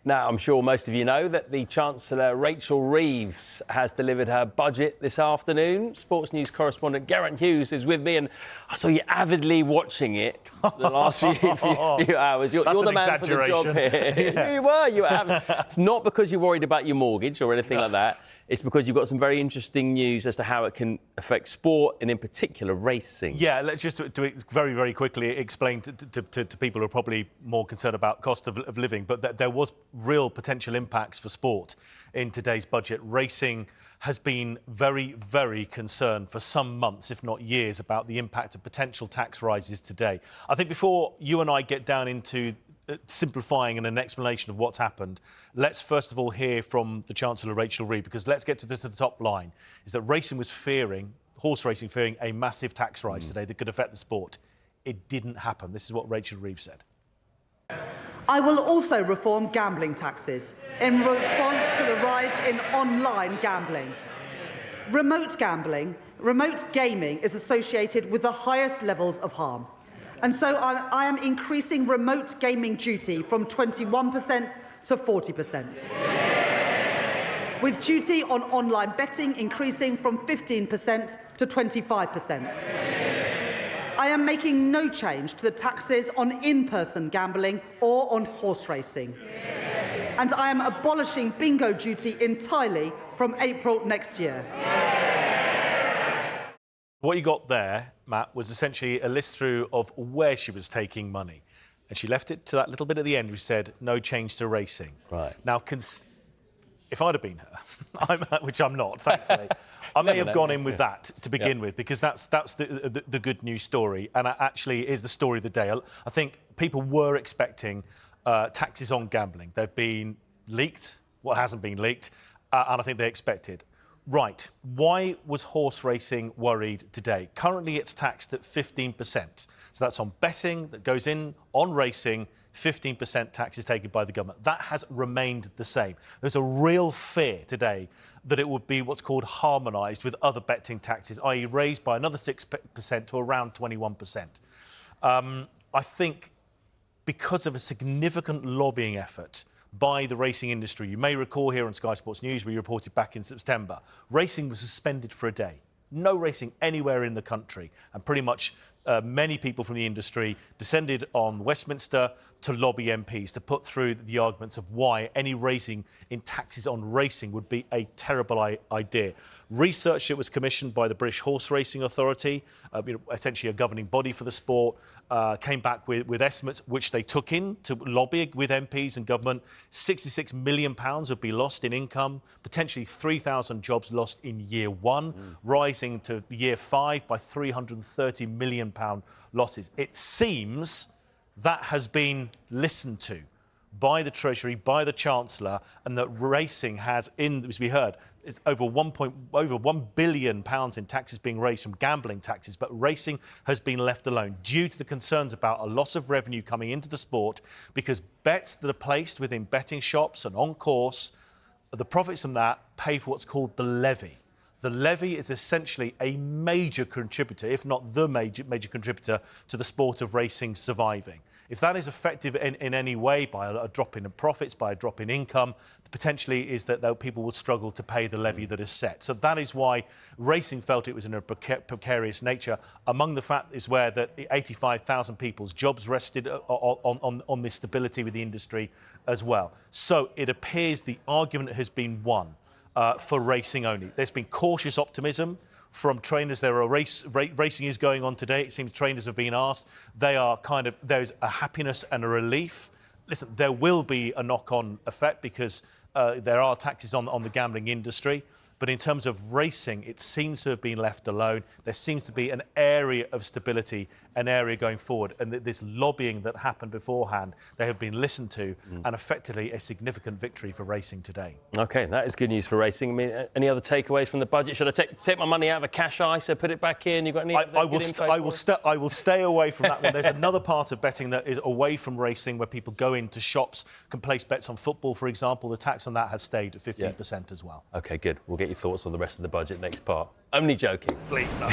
Now, I'm sure most of you know that the Chancellor Rachel Reeves has delivered her budget this afternoon. Sports News correspondent Geraint Hughes is with me, and I saw you avidly watching it the last few hours. You're the man for the job here. Yeah. You were. It's not because you're worried about your mortgage or anything like that. It's because you've got some very interesting news as to how it can affect sport and, in particular, racing. Yeah, let's just do it very, very quickly. Explain to people who are probably more concerned about cost of living, but there was real potential impacts for sport in today's budget. Racing has been very, very concerned for some months, if not years, about the impact of potential tax rises today. I think before you and I get down into simplifying and an explanation of what's happened, let's first of all hear from the Chancellor Rachel Reeves, because let's get to the top line, is that racing was horse racing fearing a massive tax rise today that could affect the sport. It didn't happen. This is what Rachel Reeves said. I will also reform gambling taxes in response to the rise in online gambling. Remote gaming is associated with the highest levels of harm. And so I am increasing remote gaming duty from 21% to 40%. With duty on online betting increasing from 15% to 25%. I am making no change to the taxes on in-person gambling or on horse racing. And I am abolishing bingo duty entirely from April next year. What you got there, Matt, was essentially a list through of where she was taking money. And she left it to that little bit at the end, which said, no change to racing. Right. Now, if I'd have been her, which I'm not, thankfully, I may have gone in with that to begin with, because that's the good news story, and it actually is the story of the day. I think people were expecting taxes on gambling. They've been leaked, what hasn't been leaked, and I think they expected. Right, why was horse racing worried today? Currently, it's taxed at 15%. So that's on betting that goes in on racing. 15% tax is taken by the government. That has remained the same. There's a real fear today that it would be what's called harmonised with other betting taxes, i.e. raised by another 6% to around 21%. I think because of a significant lobbying effort by the racing industry. You may recall here on Sky Sports News, we reported back in September, racing was suspended for a day. No racing anywhere in the country, and pretty much many people from the industry descended on Westminster to lobby MPs to put through the arguments of why any raising in taxes on racing would be a terrible idea. Research that was commissioned by the British Horse Racing Authority, essentially a governing body for the sport, came back with estimates which they took in to lobby with MPs and government. £66 million would be lost in income, potentially 3,000 jobs lost in year one, rising to year 5 by £330 million losses. It seems that has been listened to by the Treasury, by the Chancellor, and that racing has, as we heard, it's over £1 billion in taxes being raised from gambling taxes, but racing has been left alone due to the concerns about a loss of revenue coming into the sport, because bets that are placed within betting shops and on course, the profits from that pay for what's called the levy. The levy is essentially a major contributor, if not the major contributor, to the sport of racing surviving. If that is effective in any way, by a drop in profits, by a drop in income, potentially is that people will struggle to pay the levy that is set. So that is why racing felt it was in a precarious nature. Among the fact is where that 85,000 people's jobs rested on this stability with the industry as well. So it appears the argument has been won for racing only. There's been cautious optimism from trainers. Racing is going on today. It seems trainers have been asked. There's a happiness and a relief. Listen, there will be a knock-on effect because there are taxes on the gambling industry. But in terms of racing, it seems to have been left alone. There seems to be an area of stability, an area going forward. And this lobbying that happened beforehand, they have been listened to, and effectively a significant victory for racing today. OK, that is good news for racing. I mean, any other takeaways from the budget? Should I take my money out of a cash ISA, put it back in? You've got any I will stay away from that one. There's another part of betting that is away from racing, where people go into shops, can place bets on football, for example. The tax on that has stayed at 15% as well. OK, good. We'll get your thoughts on the rest of the budget next part. Only joking. Please, no.